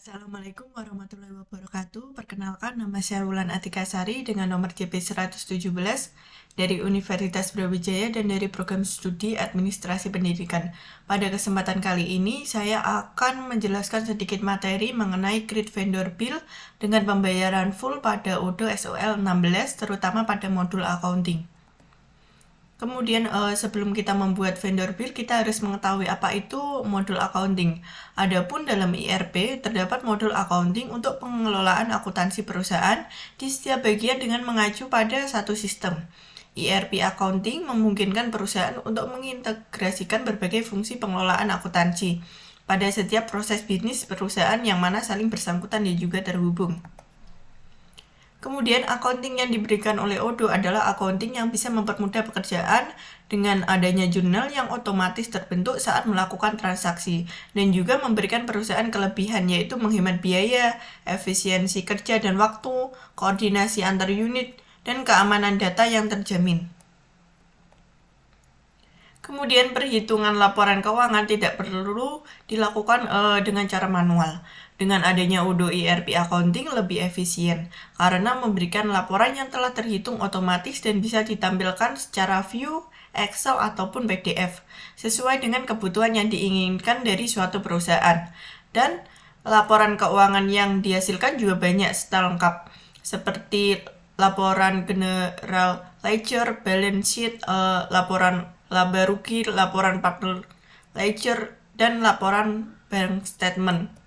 Assalamualaikum warahmatullahi wabarakatuh. Perkenalkan, nama saya Wulan Atikasari dengan nomor JP 117 dari Universitas Brawijaya dan dari Program Studi Administrasi Pendidikan. Pada kesempatan kali ini, saya akan menjelaskan sedikit materi mengenai Create Vendor Bill dengan pembayaran full pada UDO SOL 16, terutama pada modul accounting. Kemudian sebelum kita membuat vendor bill, kita harus mengetahui apa itu modul accounting. Adapun dalam IRP, terdapat modul accounting untuk pengelolaan akuntansi perusahaan di setiap bagian dengan mengacu pada satu sistem. IRP accounting memungkinkan perusahaan untuk mengintegrasikan berbagai fungsi pengelolaan akuntansi pada setiap proses bisnis perusahaan yang mana saling bersangkutan dan juga terhubung. Kemudian, accounting yang diberikan oleh ODO adalah accounting yang bisa mempermudah pekerjaan dengan adanya jurnal yang otomatis terbentuk saat melakukan transaksi dan juga memberikan perusahaan kelebihan yaitu menghemat biaya, efisiensi kerja dan waktu, koordinasi antar unit, dan keamanan data yang terjamin. Kemudian perhitungan laporan keuangan tidak perlu dilakukan dengan cara manual. Dengan adanya UDO IRP Accounting lebih efisien karena memberikan laporan yang telah terhitung otomatis dan bisa ditampilkan secara view, Excel, ataupun PDF sesuai dengan kebutuhan yang diinginkan dari suatu perusahaan. Dan laporan keuangan yang dihasilkan juga banyak serta lengkap seperti laporan general ledger, balance sheet, laporan laba rugi, laporan partner ledger, dan laporan bank statement.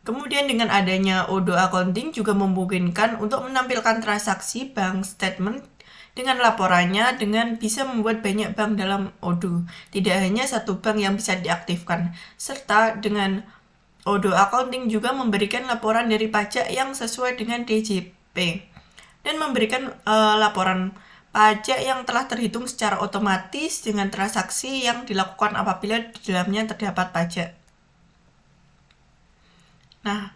Kemudian dengan adanya ODO Accounting juga memungkinkan untuk menampilkan transaksi bank statement dengan laporannya dengan bisa membuat banyak bank dalam ODO. Tidak hanya satu bank yang bisa diaktifkan. Serta dengan ODO Accounting juga memberikan laporan dari pajak yang sesuai dengan DJP. Dan memberikan laporan pajak yang telah terhitung secara otomatis dengan transaksi yang dilakukan apabila di dalamnya terdapat pajak. Nah,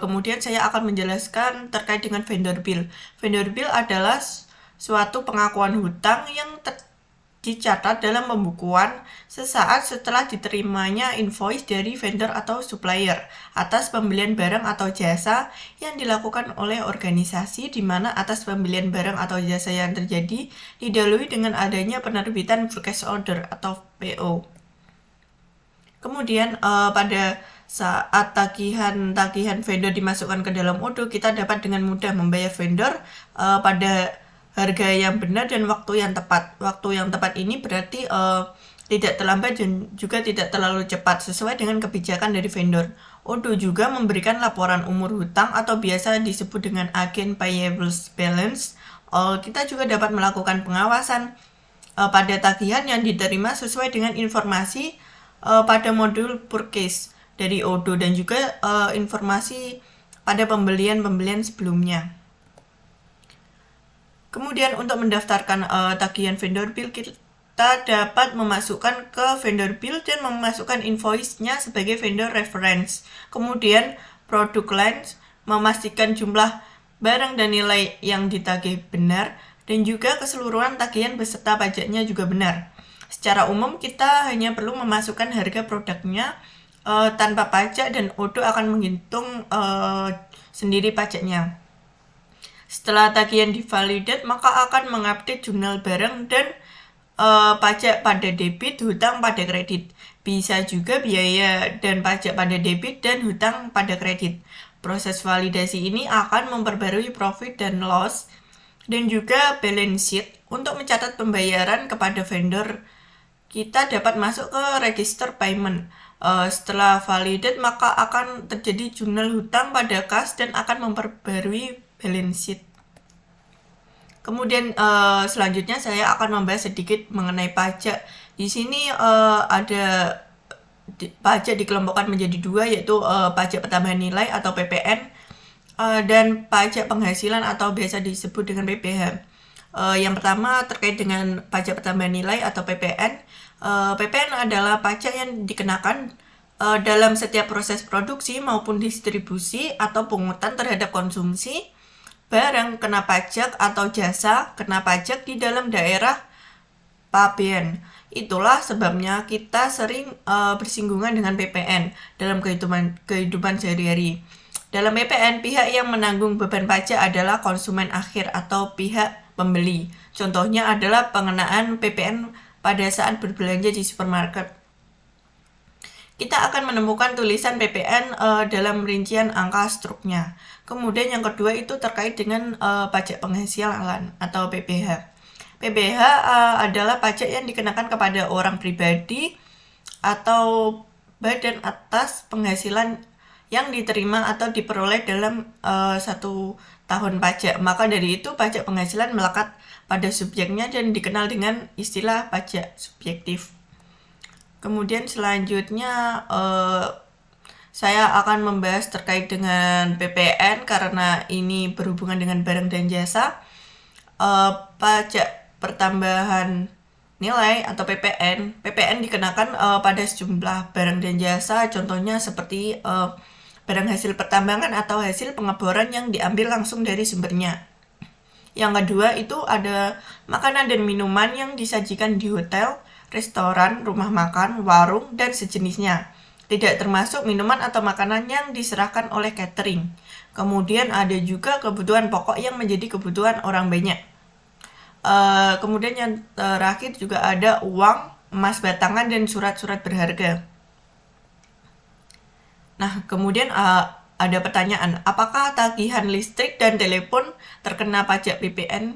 kemudian saya akan menjelaskan terkait dengan vendor bill. Vendor bill adalah suatu pengakuan hutang yang dicatat dalam pembukuan sesaat setelah diterimanya invoice dari vendor atau supplier atas pembelian barang atau jasa yang dilakukan oleh organisasi di mana atas pembelian barang atau jasa yang terjadi didahului dengan adanya penerbitan purchase order atau PO. Kemudian pada saat tagihan vendor dimasukkan ke dalam ODO, kita dapat dengan mudah membayar vendor pada harga yang benar dan waktu yang tepat. Waktu yang tepat ini berarti tidak terlambat dan juga tidak terlalu cepat sesuai dengan kebijakan dari vendor. ODO juga memberikan laporan umur hutang atau biasa disebut dengan agen payables balance. Kita juga dapat melakukan pengawasan pada tagihan yang diterima sesuai dengan informasi pada modul purchase dari ODO dan juga informasi pada pembelian sebelumnya. Kemudian untuk mendaftarkan tagihan vendor bill, kita dapat memasukkan ke vendor bill dan memasukkan invoice-nya sebagai vendor reference. Kemudian product lines, memastikan jumlah barang dan nilai yang ditagih benar dan juga keseluruhan tagihan beserta pajaknya juga benar. Secara umum kita hanya perlu memasukkan harga produknya tanpa pajak dan ODO akan menghitung sendiri pajaknya. Setelah tagihan divalidate, maka akan mengupdate jurnal barang dan pajak pada debit, hutang pada kredit. Bisa juga biaya dan pajak pada debit dan hutang pada kredit. Proses validasi ini akan memperbarui profit dan loss dan juga balance sheet. Untuk mencatat pembayaran kepada vendor, kita dapat masuk ke register payment. Setelah validate, maka akan terjadi jurnal hutang pada kas dan akan memperbarui balance sheet. Kemudian selanjutnya saya akan membahas sedikit mengenai pajak. Di sini ada pajak dikelompokkan menjadi dua, yaitu pajak pertambahan nilai atau PPN dan pajak penghasilan atau biasa disebut dengan PPh. Yang pertama terkait dengan pajak pertambahan nilai atau PPN. PPN adalah pajak yang dikenakan dalam setiap proses produksi maupun distribusi atau pungutan terhadap konsumsi, barang kena pajak atau jasa kena pajak di dalam daerah pabean Itulah sebabnya kita sering bersinggungan dengan PPN dalam kehidupan sehari-hari. Dalam PPN, pihak yang menanggung beban pajak adalah konsumen akhir atau pihak pembeli. Contohnya adalah pengenaan PPN pada saat berbelanja di supermarket. Kita akan menemukan tulisan PPN dalam rincian angka struknya. Kemudian yang kedua itu terkait dengan pajak penghasilan atau PPh. PPh adalah pajak yang dikenakan kepada orang pribadi atau badan atas penghasilan yang diterima atau diperoleh dalam 1 tahun pajak. Maka dari itu pajak penghasilan melekat pada subjeknya dan dikenal dengan istilah pajak subjektif. Kemudian selanjutnya saya akan membahas terkait dengan PPN karena ini berhubungan dengan barang dan jasa. Pajak pertambahan nilai atau PPN dikenakan pada sejumlah barang dan jasa, contohnya seperti barang hasil pertambangan atau hasil pengeboran yang diambil langsung dari sumbernya. Yang kedua itu ada makanan dan minuman yang disajikan di hotel, restoran, rumah makan, warung, dan sejenisnya. Tidak termasuk minuman atau makanan yang diserahkan oleh catering. Kemudian ada juga kebutuhan pokok yang menjadi kebutuhan orang banyak. Kemudian yang terakhir juga ada uang, emas batangan, dan surat-surat berharga. Nah, kemudian ada pertanyaan, apakah tagihan listrik dan telepon terkena pajak PPN?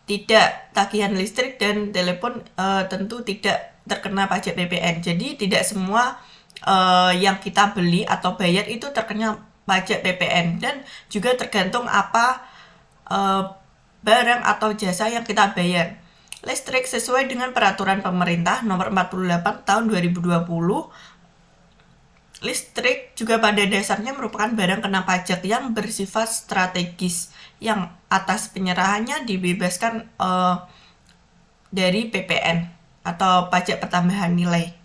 Tidak, tagihan listrik dan telepon tentu tidak terkena pajak PPN. Jadi tidak semua yang kita beli atau bayar itu terkena pajak PPN, dan juga tergantung apa barang atau jasa yang kita bayar. Listrik sesuai dengan peraturan pemerintah nomor 48 tahun 2020. Listrik juga pada dasarnya merupakan barang kena pajak yang bersifat strategis, yang atas penyerahannya dibebaskan dari PPN atau pajak pertambahan nilai.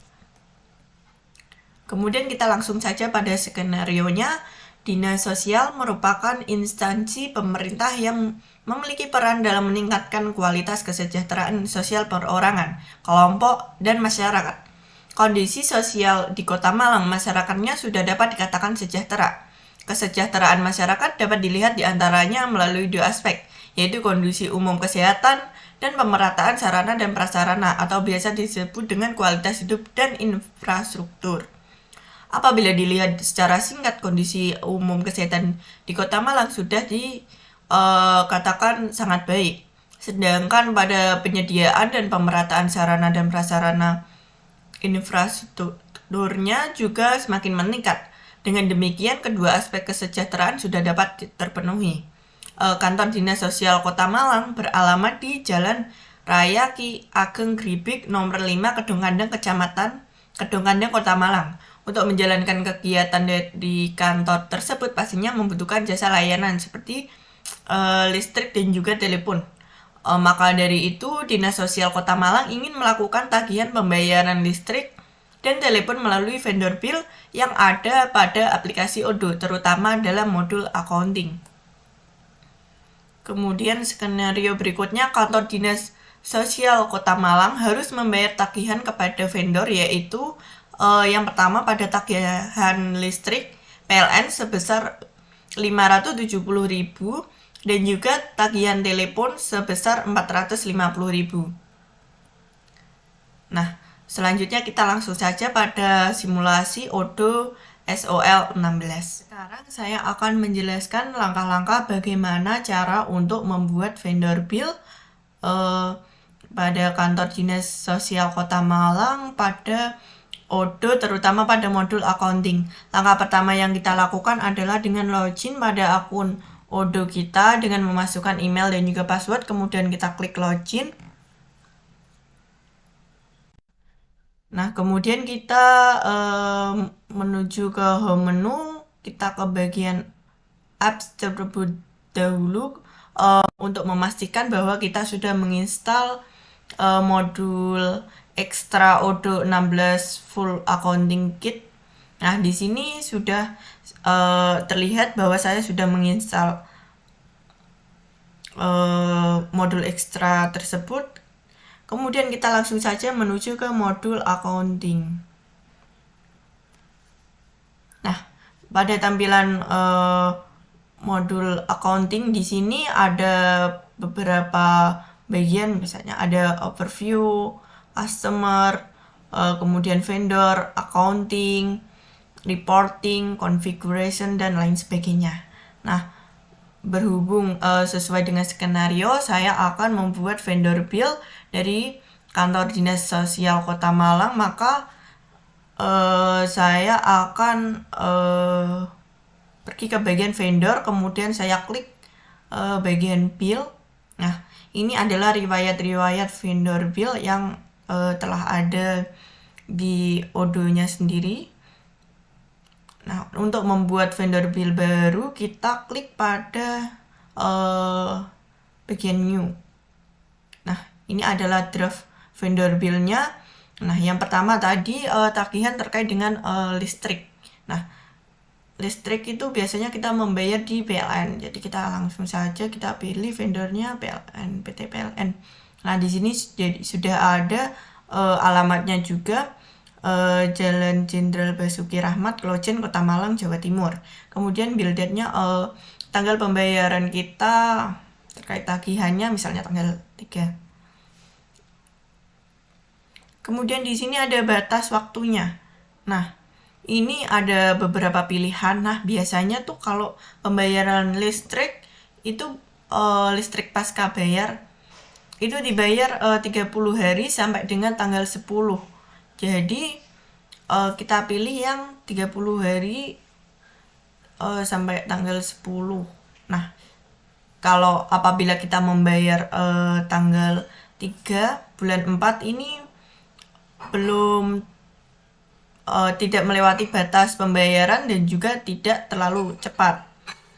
Kemudian kita langsung saja pada skenarionya. Dinas Sosial merupakan instansi pemerintah yang memiliki peran dalam meningkatkan kualitas kesejahteraan sosial perorangan, kelompok, dan masyarakat. Kondisi sosial di Kota Malang masyarakatnya sudah dapat dikatakan sejahtera. Kesejahteraan masyarakat dapat dilihat diantaranya melalui 2 aspek, yaitu kondisi umum kesehatan dan pemerataan sarana dan prasarana atau biasa disebut dengan kualitas hidup dan infrastruktur. Apabila dilihat secara singkat, kondisi umum kesehatan di Kota Malang sudah dikatakan sangat baik. Sedangkan pada penyediaan dan pemerataan sarana dan prasarana infrastrukturnya juga semakin meningkat. Dengan demikian, kedua aspek kesejahteraan sudah dapat terpenuhi. Kantor Dinas Sosial Kota Malang beralamat di Jalan Raya Ki Ageng Gribik nomor 5 Kedungkandang, Kecamatan Kedungkandang, Kota Malang. Untuk menjalankan kegiatan di kantor tersebut pastinya membutuhkan jasa layanan seperti listrik dan juga telepon. Maka dari itu, Dinas Sosial Kota Malang ingin melakukan tagihan pembayaran listrik dan telepon melalui vendor bill yang ada pada aplikasi Odoo, terutama dalam modul accounting. Kemudian skenario berikutnya, kantor Dinas Sosial Kota Malang harus membayar tagihan kepada vendor, yaitu yang pertama pada tagihan listrik PLN sebesar 570.000 dan juga tagihan telepon sebesar 450.000. Nah, selanjutnya kita langsung saja pada simulasi Odoo SOL 16. Sekarang saya akan menjelaskan langkah-langkah bagaimana cara untuk membuat vendor bill pada kantor Dinas Sosial Kota Malang pada Odoo, terutama pada modul accounting. Langkah pertama yang kita lakukan adalah dengan login pada akun Odoo kita dengan memasukkan email dan juga password, kemudian kita klik login. Nah, kemudian kita menuju ke home menu, kita ke bagian apps terlebih dahulu untuk memastikan bahwa kita sudah menginstal modul Extra Odoo 16 Full Accounting Kit. Nah, di sini sudah terlihat bahwa saya sudah menginstal modul ekstra tersebut. Kemudian kita langsung saja menuju ke modul accounting. Nah, pada tampilan modul accounting di sini ada beberapa bagian, misalnya ada overview, customer, kemudian vendor, accounting, reporting, configuration, dan lain sebagainya. Nah, berhubung sesuai dengan skenario, saya akan membuat vendor bill dari kantor dinas sosial Kota Malang, maka saya akan pergi ke bagian vendor, kemudian saya klik bagian bill. Nah, ini adalah riwayat-riwayat vendor bill yang telah ada di Odoo-nya sendiri. Nah, untuk membuat vendor bill baru, kita klik pada bagian new. Nah, ini adalah draft vendor bill-nya. Nah, yang pertama tadi tagihan terkait dengan listrik. Nah, listrik itu biasanya kita membayar di PLN. Jadi kita langsung saja kita pilih vendornya PLN, PT PLN. Nah, di sini sudah ada alamatnya juga, Jalan Jenderal Basuki Rahmat, Klojen, Kota Malang, Jawa Timur. Kemudian bill date-nya tanggal pembayaran kita terkait tagihannya misalnya tanggal 3. Kemudian di sini ada batas waktunya. Nah, ini ada beberapa pilihan. Nah, biasanya tuh kalau pembayaran listrik itu listrik pasca bayar itu dibayar 30 hari sampai dengan tanggal 10. Jadi kita pilih yang 30 hari sampai tanggal 10. Nah, kalau apabila kita membayar tanggal 3 bulan 4 ini belum tidak melewati batas pembayaran dan juga tidak terlalu cepat.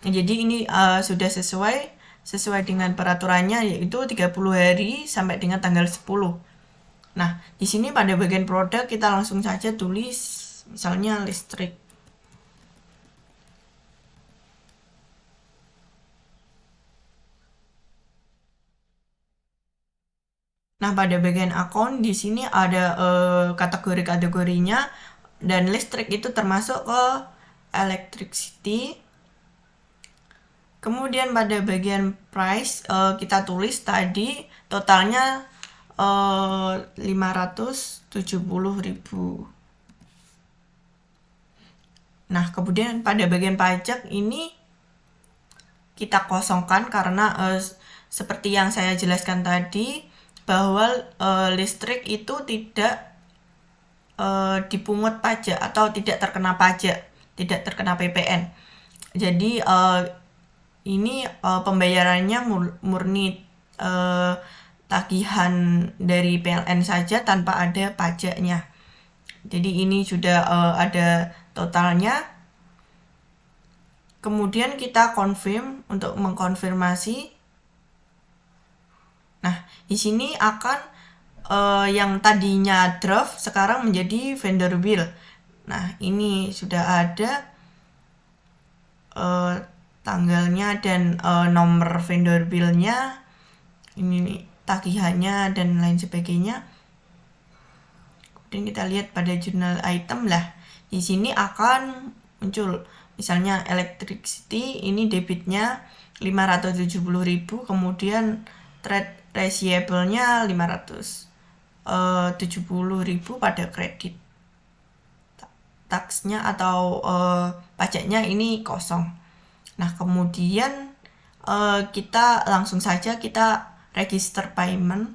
Jadi ini sudah sesuai dengan peraturannya, yaitu 30 hari sampai dengan tanggal 10. Nah, di sini pada bagian produk kita langsung saja tulis misalnya listrik. Nah, pada bagian akun di sini ada kategori-kategorinya, dan listrik itu termasuk ke electricity. Kemudian pada bagian price kita tulis tadi totalnya 570.000. Nah, kemudian pada bagian pajak ini kita kosongkan karena seperti yang saya jelaskan tadi, bahwa listrik itu tidak dipungut pajak atau tidak terkena pajak, tidak terkena PPN. Jadi ini pembayarannya murni tagihan dari PLN saja tanpa ada pajaknya. Jadi ini sudah ada totalnya. Kemudian kita confirm untuk mengkonfirmasi. Nah, di sini akan yang tadinya draft sekarang menjadi vendor bill. Nah, ini sudah ada tanggalnya dan nomor vendor bill-nya, ini tagihannya dan lain sebagainya. Kemudian kita lihat pada jurnal item lah. Di sini akan muncul misalnya electricity, ini debitnya 570.000, kemudian trade receivable-nya 570.000 pada kredit. Taksnya atau pajaknya ini kosong. Nah, kemudian kita langsung saja kita register payment.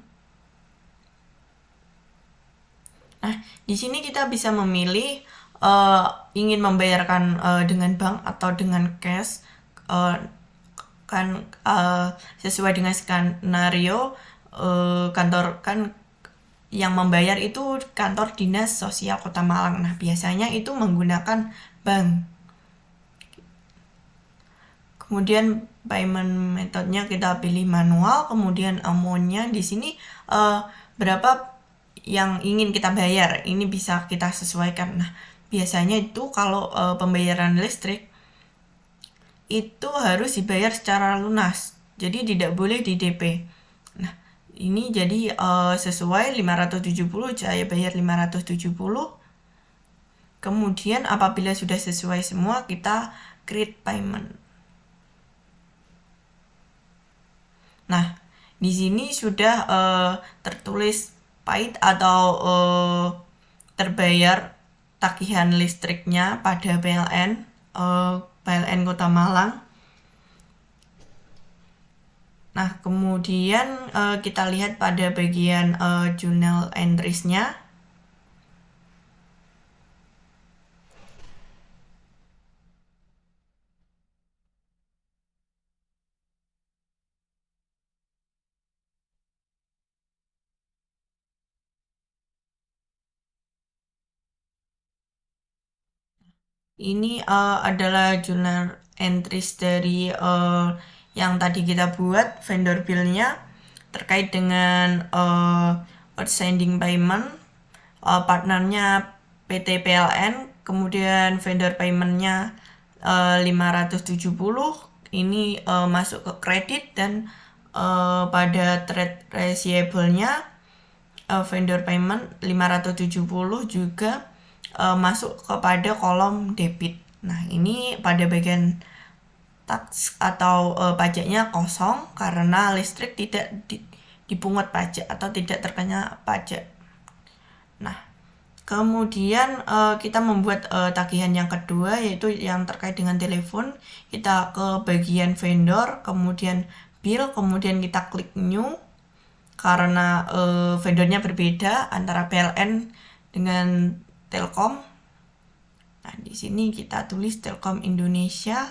Nah, di sini kita bisa memilih ingin membayarkan dengan bank atau dengan cash. Kan sesuai dengan skenario kantor kan yang membayar itu kantor dinas sosial Kota Malang. Nah, biasanya itu menggunakan bank. Kemudian payment methodnya kita pilih manual, kemudian amount-nya di sini berapa yang ingin kita bayar, ini bisa kita sesuaikan. Nah, biasanya itu kalau pembayaran listrik itu harus dibayar secara lunas, jadi tidak boleh di DP. Nah, ini jadi sesuai 570, saya bayar 570. Kemudian apabila sudah sesuai semua, kita create payment. Nah, di sini sudah tertulis paid atau terbayar tagihan listriknya pada PLN Kota Malang. Nah, kemudian kita lihat pada bagian journal entries-nya. Ini adalah journal entries dari yang tadi kita buat, vendor bill-nya terkait dengan outstanding payment, partnernya PT PLN, kemudian vendor payment-nya 570, ini masuk ke kredit, dan pada trade receivable-nya vendor payment 570 juga masuk kepada kolom debit. Nah, ini pada bagian tax atau pajaknya kosong karena listrik tidak dipungut pajak atau tidak terkena pajak. Nah, kemudian kita membuat tagihan yang kedua, yaitu yang terkait dengan telepon. Kita ke bagian vendor, kemudian bill, kemudian kita klik new karena vendornya berbeda antara PLN dengan Telkom. Nah, di sini kita tulis Telkom Indonesia.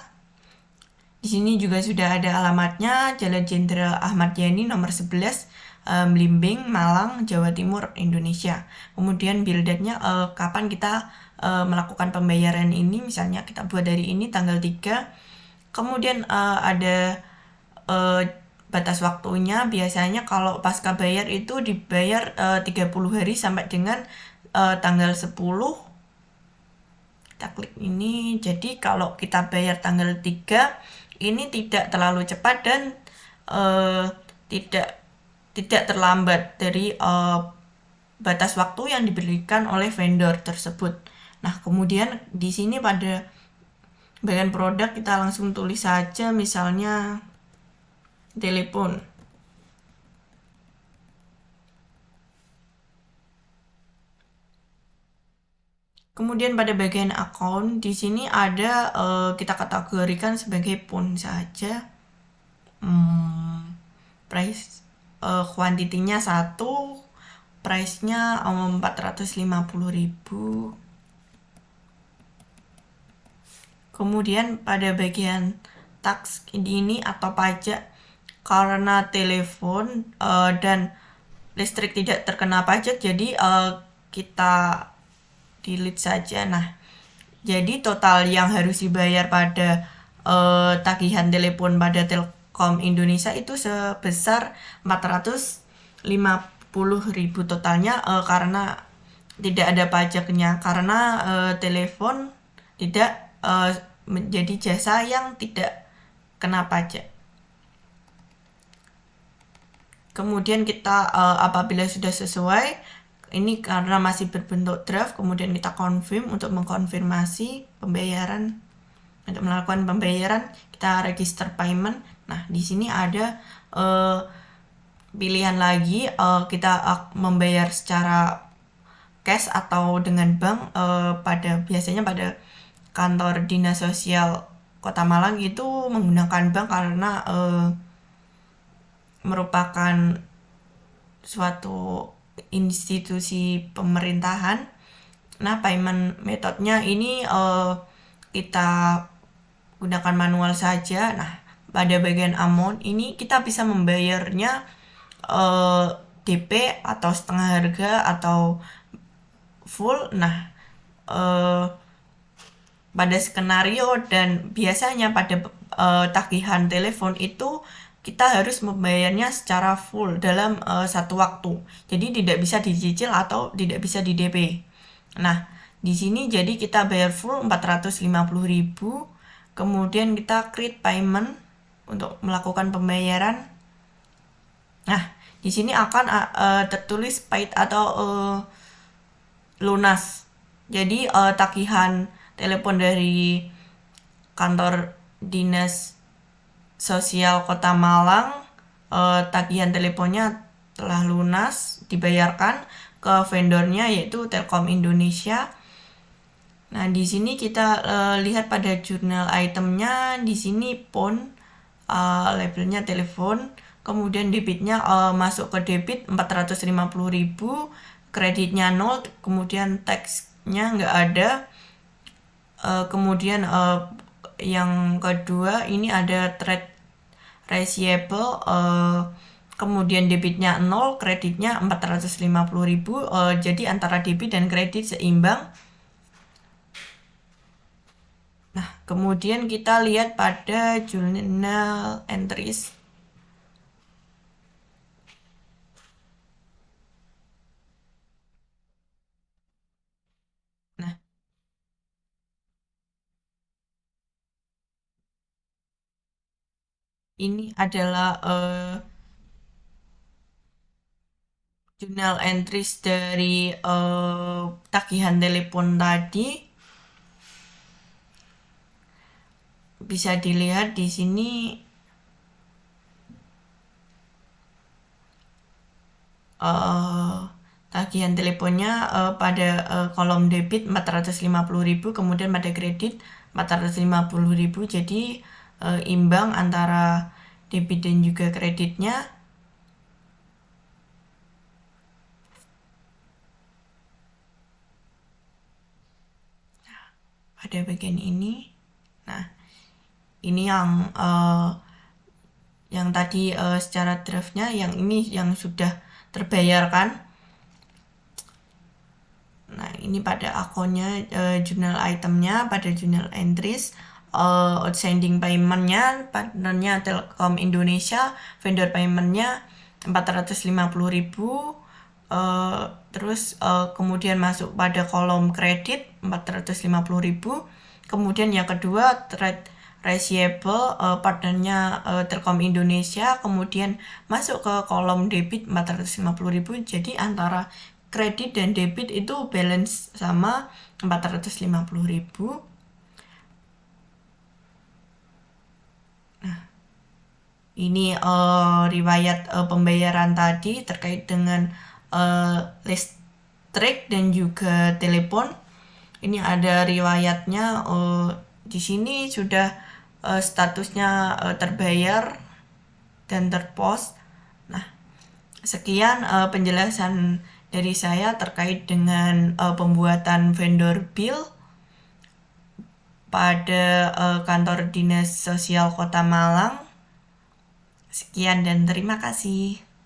Di sini juga sudah ada alamatnya, Jalan Jenderal Ahmad Yani nomor 11, Blimbing, Malang, Jawa Timur, Indonesia. Kemudian bill date-nya kapan kita melakukan pembayaran ini, misalnya kita buat dari ini tanggal 3. Kemudian ada batas waktunya, biasanya kalau pasca bayar itu dibayar 30 hari sampai dengan tanggal 10. Kita klik ini, jadi kalau kita bayar tanggal 3 ini tidak terlalu cepat dan tidak terlambat dari batas waktu yang diberikan oleh vendor tersebut. Nah, kemudian di sini pada bagian produk kita langsung tulis saja, misalnya telepon. Kemudian pada bagian account di sini ada kita kategorikan sebagai phone saja. Price kuantitinya 1, price-nya 450.000. Kemudian pada bagian tax ini atau pajak, karena telepon dan listrik tidak terkena pajak, jadi kita delete saja. Nah, jadi total yang harus dibayar pada tagihan telepon pada Telkom Indonesia itu sebesar 450.000 totalnya, karena tidak ada pajaknya, karena telepon tidak menjadi jasa yang tidak kena pajak. Kemudian kita apabila sudah sesuai, ini karena masih berbentuk draft, kemudian kita confirm untuk mengkonfirmasi pembayaran. Untuk melakukan pembayaran, kita register payment. Nah, di sini ada pilihan lagi, kita membayar secara cash atau dengan bank. Biasanya pada kantor Dinas Sosial Kota Malang itu menggunakan bank karena merupakan suatu institusi pemerintahan. Nah, payment metodenya ini kita gunakan manual saja. Nah, pada bagian amount ini kita bisa membayarnya DP atau setengah harga atau full. Nah, pada skenario dan biasanya pada tagihan telepon itu kita harus membayarnya secara full dalam satu waktu. Jadi tidak bisa dicicil atau tidak bisa di DP. Nah, di sini jadi kita bayar full 450.000. Kemudian kita create payment untuk melakukan pembayaran. Nah, Di sini akan tertulis paid atau lunas. Jadi tagihan telepon dari kantor dinas sosial Kota Malang, tagihan teleponnya telah lunas dibayarkan ke vendornya yaitu Telkom Indonesia. Nah, di sini kita lihat pada jurnal itemnya, di sini phone, labelnya telepon, kemudian debitnya masuk ke debit 450.000, kreditnya 0, kemudian taxnya nggak ada. Kemudian yang kedua ini ada trade receivable, kemudian debitnya 0, kreditnya 450.000, jadi antara debit dan kredit seimbang. Nah, kemudian kita lihat pada journal entries. Nah, ini adalah journal entries dari tagihan telepon tadi. Bisa dilihat di sini tagihan teleponnya pada kolom debit 450.000, kemudian pada kredit 450.000, jadi imbang antara debit dan juga kreditnya. Pada bagian ini, nah ini yang tadi secara draftnya, yang ini yang sudah terbayarkan. Nah, ini pada akunnya, jurnal itemnya, pada jurnal entries, outstanding paymentnya, partnernya Telkom Indonesia, vendor paymentnya 450.000, terus kemudian masuk pada kolom kredit 450.000, kemudian yang kedua trade receivable, partnernya Telkom Indonesia, kemudian masuk ke kolom debit 450.000, jadi antara kredit dan debit itu balance sama 450.000. Nah, ini riwayat pembayaran tadi terkait dengan listrik dan juga telepon. Ini ada riwayatnya, di sini sudah statusnya terbayar dan terpos. Nah, sekian penjelasan dari saya terkait dengan pembuatan vendor bill pada kantor dinas sosial Kota Malang. Sekian dan terima kasih.